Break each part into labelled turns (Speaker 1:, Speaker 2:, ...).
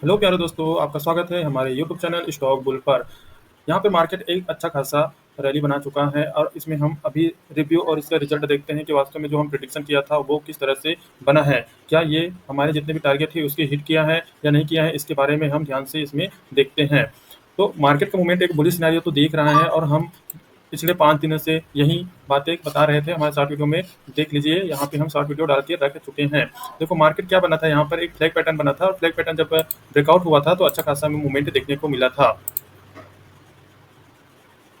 Speaker 1: Hello प्यारे दोस्तों, आपका स्वागत है हमारे यूट्यूब चैनल स्टॉक बुल पर। यहाँ पे मार्केट एक अच्छा खासा रैली बना चुका है और इसमें हम अभी रिव्यू और इसका रिजल्ट देखते हैं कि वास्तव में जो हम प्रिडिक्शन किया था वो किस तरह से बना है। क्या ये हमारे जितने भी टारगेट थे उसके हिट किया है या नहीं किया है, इसके बारे में हम ध्यान से इसमें देखते हैं। तो मार्केट का मूवमेंट एक बुलिश सिनेरियो तो देख रहा है और हम पिछले 5 दिनों से यही बातें बता रहे थे हमारे शॉर्ट वीडियो में। देख लीजिए, यहाँ पे हम शॉर्ट वीडियो डाल के रख चुके हैं। देखो मार्केट क्या बना था, यहाँ पर एक फ्लैग पैटर्न बना था और फ्लैग पैटर्न जब ब्रेकआउट हुआ था तो अच्छा खासा हमें मूवमेंट देखने को मिला था।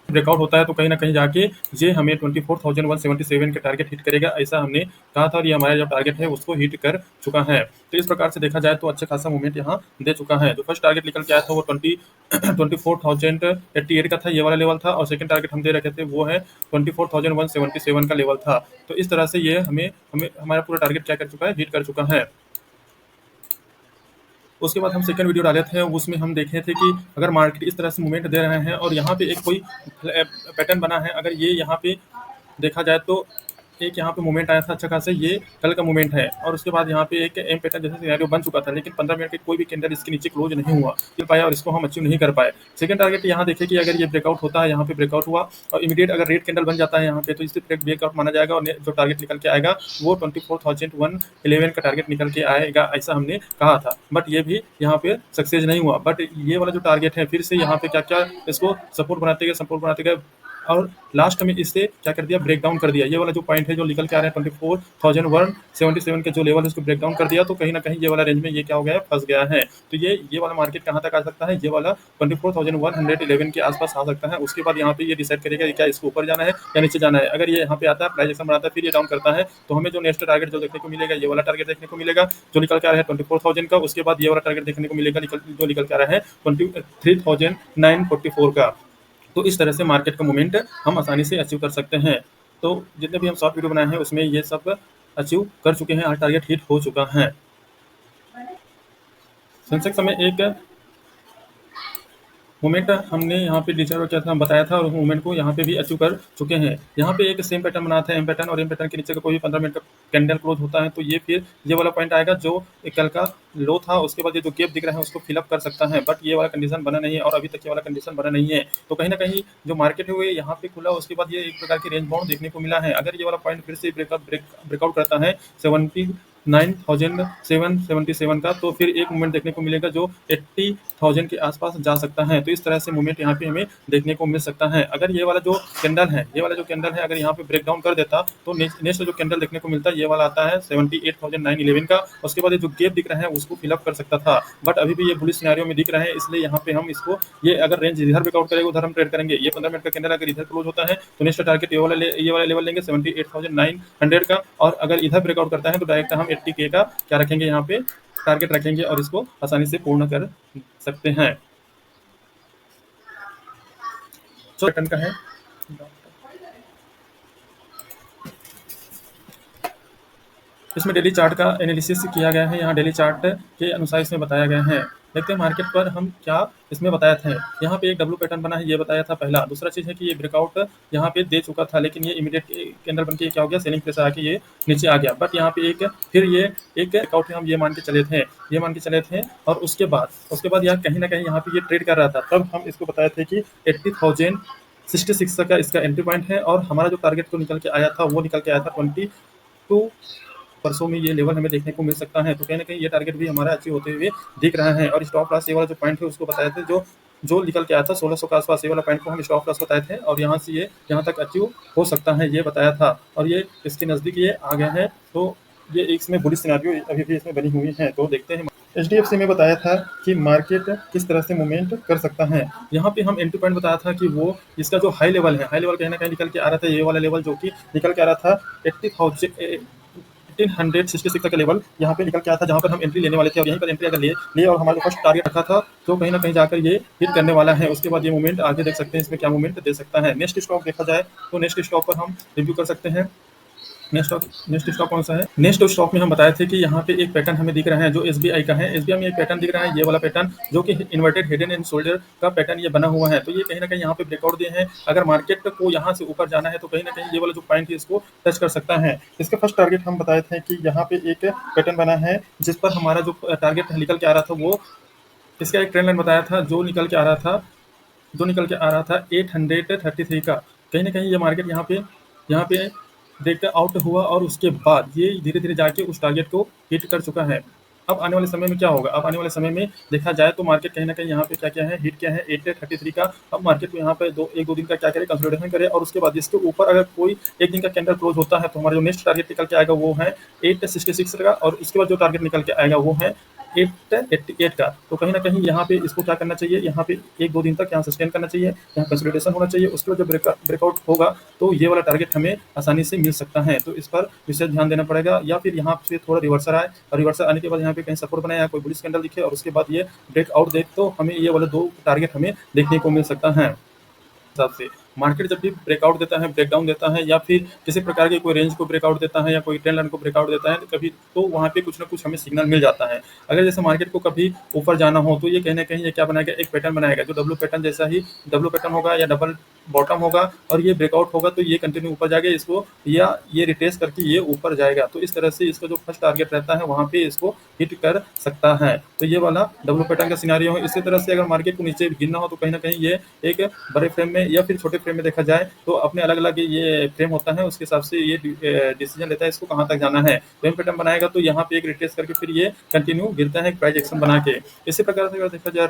Speaker 1: ब्रेकआउट होता है तो कहीं ना कहीं जाके ये हमें 24,177 के टारगेट हिट करेगा, ऐसा हमने कहा था और ये हमारा जो टारगेट है उसको हिट कर चुका है। तो इस प्रकार से देखा जाए तो अच्छा खासा मूवमेंट यहाँ दे चुका है। जो फर्स्ट टारगेट निकल के आया था वो 24,088 का था, ये वाला लेवल था, और सेकंड टारगेट हम दे रखे थे वो है 24,177 का लेवल था। तो इस तरह से ये हमें हमें हमारा पूरा टारगेट क्या कर चुका है, हिट कर चुका है। उसके बाद हम सेकंड वीडियो डाले थे, उसमें हम देखे थे कि अगर मार्केट इस तरह से मूवमेंट दे रहे हैं और यहाँ पे एक कोई पैटर्न बना है, अगर ये यहाँ पे देखा जाए तो एक यहाँ पे मूवमेंट आया था अच्छा खासा, ये कल का मूवमेंट है। और उसके बाद यहाँ पे एक एम पैटर्न जैसे सिनेरियो बन चुका था, लेकिन 15 मिनट के कोई भी कैंडल इसके नीचे क्लोज नहीं हुआ मिल पाया और इसको हम अचीव नहीं कर पाए। सेकंड टारगेट यहाँ देखे कि अगर ये ब्रेकआउट होता है, यहाँ पे ब्रेकआउट हुआ और इमीडिएट अगर रेड कैंडल बन जाता है यहाँ पे, तो इसे ब्रेकआउट माना जाएगा और जो टारगेट निकल के आएगा वो 24,111 का टारगेट निकल के आएगा, ऐसा हमने कहा था। बट ये भी यहाँ पे सक्सेस नहीं हुआ। बट ये वाला जो टारगेट है फिर से यहाँ पे क्या क्या इसको सपोर्ट बनाते गए और लास्ट में इससे क्या कर दिया, ब्रेक डाउन कर दिया। ये वाला जो पॉइंट है जो निकल के आ रहे हैं 24,177 के जो लेवल है उसको ब्रेक डाउन कर दिया, तो कहीं ना कहीं ये वाला रेंज में ये क्या हो गया है, फंस गया है। तो ये वाला मार्केट कहाँ तक आ सकता है, ये वाला 24,111 के आसपास आ सकता है। उसके बाद यहाँ पे ये डिसाइड करेगा कि क्या इसको ऊपर जाना है या नीचे जाना है। अगर ये यहाँ पे आता है, प्राइस एक्शन बनाता है, फिर ये डाउन करता है, तो हमें जो नेक्स्ट टारगेट जो देखने को मिलेगा, ये वाला टारगेट देखने को मिलेगा जो निकल के आ रहा है 24,000 का। उसके बाद ये वाला टारगेट देखने को मिलेगा जो निकल के आ रहा है 23,944 का। तो इस तरह से मार्केट का मूवमेंट हम आसानी से अचीव कर सकते हैं। तो जितने भी हम शॉर्ट वीडियो बनाए हैं उसमें ये सब अचीव कर चुके हैं, आज टारगेट हिट हो चुका है। सेंसेक्स में एक मूवमेंट हमने यहाँ पे डिसाइड किया था, हम बताया था, और मूवमेंट को यहाँ पे भी अचीव कर चुके हैं। यहाँ पे एक सेम पैटर्न बना था, एम पैटर्न, और एम पैटर्न के नीचे का कोई भी 15 मिनट का कैंडल क्लोज होता है तो ये फिर ये वाला पॉइंट आएगा जो एक कल का लो था। उसके बाद ये जो गैप दिख रहा है उसको फिलअप कर सकता है, बट ये वाला कंडीशन बना नहीं है और अभी तक ये वाला कंडीशन बना नहीं है। तो कहीं ना कहीं जो मार्केट है वो यहाँ पे खुला, उसके बाद ये एक प्रकार की रेंज बाउंड देखने को मिला है। अगर ये वाला पॉइंट फिर से ब्रेकआउट करता है 79,777 का, तो फिर एक मूवमेंट देखने को मिलेगा जो 80,000 के आसपास जा सकता है। तो इस तरह से मूवमेंट यहाँ पे हमें देखने को मिल सकता है। अगर ये वाला जो कैंडल है अगर यहाँ पे ब्रेक डाउन कर देता तो नेक्स्ट जो कैंडल देखने को मिलता है ये वाला आता है 78,911 का। उसके बाद ये जो गैप दिख रहा है उसको फिलअप कर सकता था, बट अभी भी ये बुलिश सिनेरियो में दिख रहा है, इसलिए यहाँ पे हम इसको, ये अगर रेंज इधर ब्रेकआउट करेगा उधर हम ट्रेड करेंगे। ये 15 मिनट का कैंडल अगर इधर क्लोज होता है तो नेक्स्ट टारगेट ये वाला लेवल लेंगे 78,900 का, और अगर इधर ब्रेकआउट करता है तो डायरेक्ट हम 80K का क्या रखेंगे, यहाँ पे टारगेट रखेंगे और इसको आसानी से पूर्ण कर सकते हैं। जो टन का है, इसमें डेली चार्ट का एनालिसिस किया गया है, यहाँ डेली चार्ट के अनुसार इसमें बताया गया है। देखते हैं मार्केट पर हम क्या इसमें बताया था। यहाँ पे एक डब्ल्यू पैटर्न बना है, ये बताया था पहला। दूसरा चीज़ है कि ये ब्रेकआउट यहाँ पे दे चुका था, लेकिन ये इमीडिएट कैंडल बन के क्या हो गया, सेलिंग प्रेशर आके ये नीचे आ गया। बट यहाँ पे एक फिर ये एक ब्रेकआउट हम ये मान के चले थे और उसके बाद यहाँ कहीं ना कहीं यहाँ पे ये ट्रेड कर रहा था। तब हम इसको बताए थे कि 80,066 का इसका एंट्री पॉइंट है, और हमारा जो टारगेट को निकल के आया था वो निकल के आया था 22 परसों में ये लेवल हमें देखने को मिल सकता है। तो कहीं ना कहीं ये टारगेट भी हमारा अचीव होते हुए दिख रहा है। और स्टॉप लॉस ये वाला जो पॉइंट है उसको बताए थे, जो जो निकल के आया था 1600 के आसपास, ये वाला पॉइंट को हम स्टॉप लॉस बताए थे, और यहाँ से ये यहाँ तक अचीव हो सकता है ये बताया था, और ये इसके नज़दीक ये आ गया है। तो ये इसमें बुलिश सिनेरियो अभी भी इसमें बनी हुई है। तो देखते हैं। HDFC में बताया था कि मार्केट किस तरह से मूवमेंट कर सकता है। यहाँ पे हम एंट्री पॉइंट बताया था कि वो इसका जो हाई लेवल है, हाई लेवल कहीं ना कहीं निकल के आ रहा था, ये वाला लेवल जो कि निकल के आ रहा था 1866 का लेवल यहाँ पे निकल के आया था, जहाँ पर हम एंट्री लेने वाले थे। और यहीं पर एंट्री अगर लिए और हमारा जो फर्स्ट टारगेट रखा था तो कहीं ना कहीं जाकर ये हिट करने वाला है। उसके बाद ये मूवमेंट आगे देख सकते हैं इसमें क्या मूवमेंट दे सकता है। नेक्स्ट स्टॉक देखा जाए तो नेक्स्ट स्टॉक पर हम रिव्यू कर सकते हैं। नेक्स्ट स्टॉक कौन सा है, नेक्स्ट स्टॉक में हम बताए थे कि यहाँ पे एक पैटर्न हमें दिख रहा है जो एसबीआई का है। एसबीआई में एक पैटर्न दिख रहा है, ये वाला पैटर्न जो कि इन्वर्टेड हेड एंड शोल्डर का पैटर्न ये बना हुआ है। तो ये कहीं ना कहीं यहाँ पे ब्रेकआउट दिए हैं। अगर मार्केट को यहाँ से ऊपर जाना है तो कहीं ना कहीं ये वाला जो पॉइंट है इसको टच कर सकता है। इसका फर्स्ट टारगेट हम बताए थे कि यहाँ पे एक पैटर्न बना है जिस पर हमारा जो टारगेट निकल के आ रहा था वो इसका एक ट्रेंड लाइन बताया था जो निकल के आ रहा था 833 का। कहीं न कहीं ये मार्केट यहाँ पे ब्रेकआउट आउट हुआ और उसके बाद ये धीरे-धीरे जाके उस टारगेट को हिट कर चुका है। अब आने वाले समय में क्या होगा? अब आने वाले समय में देखा जाए तो मार्केट कहीं न कहीं यहाँ पे क्या-क्या है, हिट क्या है 833 का। अब मार्केट को यहाँ पे 1-2 दिन का क्या करे, कंसोलिडेशन करे और उसके बाद इसके ऊपर अगर कोई 1 दिन का कैंडल क्लोज़ होता है तो हमारा जो नेक्स्ट टारगेट निकल के आएगा वो है 866 का और उसके बाद जो टारगेट निकल के आएगा वो है 888 का। तो कहीं न कहीं यहाँ पे इसको क्या करना चाहिए, यहाँ पे 1-2 दिन तक यहाँ सस्टेन करना चाहिए, यहाँ कंसोलिडेशन होना चाहिए, उसके बाद जब ब्रेकआउट होगा तो ये वाला टारगेट हमें आसानी से मिल सकता है। तो इस पर विशेष ध्यान देना पड़ेगा या फिर यहाँ से थोड़ा रिवर्सल आए और रिवर्सल आने के बाद यहाँ पे कहीं सपोर्ट बनाए या कोई बुलिश कैंडल दिखे और उसके बाद ये ब्रेकआउट दे तो हमें ये वाले 2 टारगेट हमें देखने को मिल सकता है। हिसाब से मार्केट जब भी ब्रेकआउट देता है, ब्रेकडाउन देता है या फिर किसी प्रकार के कोई रेंज को ब्रेकआउट देता है या कोई ट्रेंड लाइन को ब्रेकआउट देता है तो कभी तो वहाँ पे कुछ ना कुछ हमें सिग्नल मिल जाता है। अगर जैसे मार्केट को कभी ऊपर जाना हो तो ये कहीं न कहीं ये क्या बनाएगा, एक पैटर्न बनाएगा जो डब्ल्यू पैटर्न जैसा ही डब्ल्यू पैटर्न होगा या डबल बॉटम होगा और ये ब्रेकआउट होगा तो ये कंटिन्यू ऊपर जाएगा इसको या ये रिट्रेस करके ये ऊपर जाएगा। तो इस तरह से इसका जो फर्स्ट टारगेट रहता है वहाँ पे इसको हिट कर सकता है। तो ये वाला डब्ल्यू पैटर्न का सिनेरियो है। इसी तरह से अगर मार्केट को नीचे गिरना हो तो कहीं न कहीं ये एक बड़े फ्रेम में या फिर छोटे फ्रेम में देखा जाए तो अपने अलग-अलग ये फ्रेम होता है उसके हिसाब से ये डिसीजन लेता है इसको कहाँ तक जाना है। फ्रेम पैटर्न बनाएगा तो यहाँ पे एक रिट्रेस करके फिर ये कंटिन्यू गिरता है एक प्राइस एक्शन बना के। इसी प्रकार से अगर देखा जाए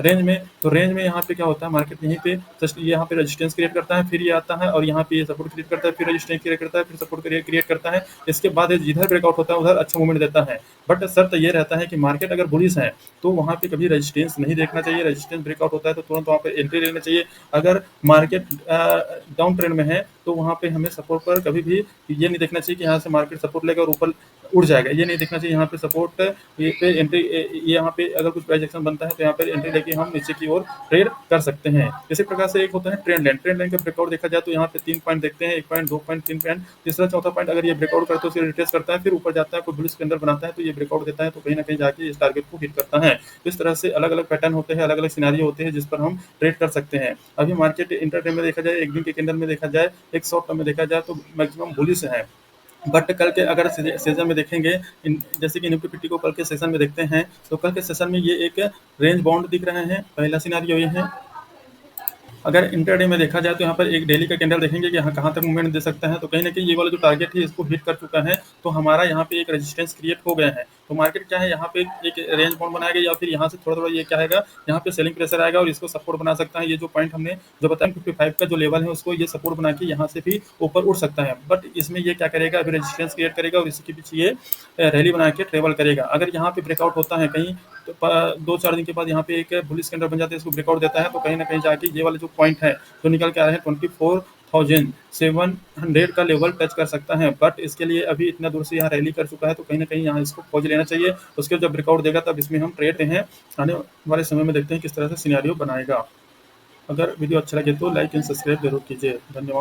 Speaker 1: रेंज में यहाँ पे क्या होता है मार्केट यहीं पे जस्ट यहाँ पे रेजिस्टेंस क्रिएट करता है फिर ये आता है और यहाँ पे ये सपोर्ट क्रिएट करता है फिर रेजिस्टेंस क्रिएट करता है फिर सपोर्ट क्रिएट करता है। इसके बाद जिधर ब्रेकआउट होता है उधर अच्छा मूवमेंट देता है। बट शर्त ये रहता है कि मार्केट अगर बुलिश है तो वहाँ पे कभी रेजिस्टेंस नहीं देखना चाहिए। रेजिस्टेंस ब्रेकआउट होता है तो तुरंत वहाँ पे एंट्री लेना चाहिए। अगर मार्केट डाउन ट्रेंड में है तो वहाँ पे हमें सपोर्ट पर कभी भी ये नहीं देखना चाहिए कि यहाँ से मार्केट सपोर्ट लेगा और ऊपर उड़ जाएगा। ये नहीं देखना चाहिए यहाँ पे सपोर्ट ये पे एंट्री यहाँ पे अगर कुछ प्राइस एक्शन बनता है तो यहाँ पे एंट्री लेके हम नीचे की ओर ट्रेड कर सकते हैं। इसी प्रकार से एक होता है ट्रेंड लाइन का ब्रेकआउट देखा जाए तो यहाँ पे 3 पॉइंट देखते हैं, 1 पॉइंट, 2 पॉइंट, 3 पॉइंट, तीसरा चौथा पॉइंट अगर ये ब्रेकआउट करता है तो रिट्रेस करता है फिर ऊपर जाता है कोई बुलिश कैंडल बनाता है तो ये ब्रेकआउट देता है तो कहीं ना कहीं जाके इस टारगेट को हिट करता है। इस तरह से अलग अलग पैटर्न होते हैं, अलग अलग सिनेरियो होते हैं जिस पर हम ट्रेड कर सकते हैं। अभी मार्केट इंटरडे में देखा जाए, एक दिन के कैंडल में देखा जाए, एक शॉर्ट टर्म में देखा जाए तो मैक्सिमम बुलिश है। बट कल के अगर सेशन में देखेंगे जैसे कि निफ्टी फिफ्टी को कल के सेशन में देखते हैं तो कल के सेशन में ये एक रेंज बाउंड दिख रहे हैं। पहला सिनेरियो ये है। अगर इंटरडे में देखा जाए तो यहाँ पर एक डेली का कैंडल देखेंगे कि यहाँ कहाँ तक मूवमेंट दे सकता है तो कहीं ना कहीं ये वाला जो टारगेट है इसको हिट कर चुका है तो हमारा यहाँ पे एक रेजिस्टेंस क्रिएट हो गया है। तो मार्केट क्या है यहाँ पे एक रेंज बाउंड बनाएगा या फिर यहाँ से थोड़ा थोड़ा ये क्या आएगा, यहाँ पे सेलिंग प्रेशर आएगा और इसको सपोर्ट बना सकता है। ये जो पॉइंट हमने जो बताया 55 का जो लेवल है उसको ये सपोर्ट बना के यहाँ से भी ऊपर उठ सकता है। बट इसमें ये क्या करेगा, अभी रेजिस्टेंस क्रिएट करेगा और इसी के पीछे ये रैली बना के ट्रेवल करेगा। अगर यहाँ पे ब्रेकआउट होता है कहीं तो 2-4 दिन के बाद यहाँ पे एक बुलिश कैंडल बन जाता है, इसको ब्रेकआउट देता है तो कहीं ना कहीं जाके ये वाले जो पॉइंट है जो निकल के आ रहे हैं 24,700 का लेवल टच कर सकता है। बट इसके लिए अभी इतना दूर से यहाँ रैली कर चुका है तो कहीं ना कहीं यहाँ इसको खोज लेना चाहिए। उसके जब ब्रेकआउट देगा तब इसमें हम ट्रेड हैं। आने वाले समय में देखते हैं किस तरह से सिनेरियो बनाएगा। अगर वीडियो अच्छा लगे तो लाइक एंड सब्सक्राइब जरूर कीजिए। धन्यवाद।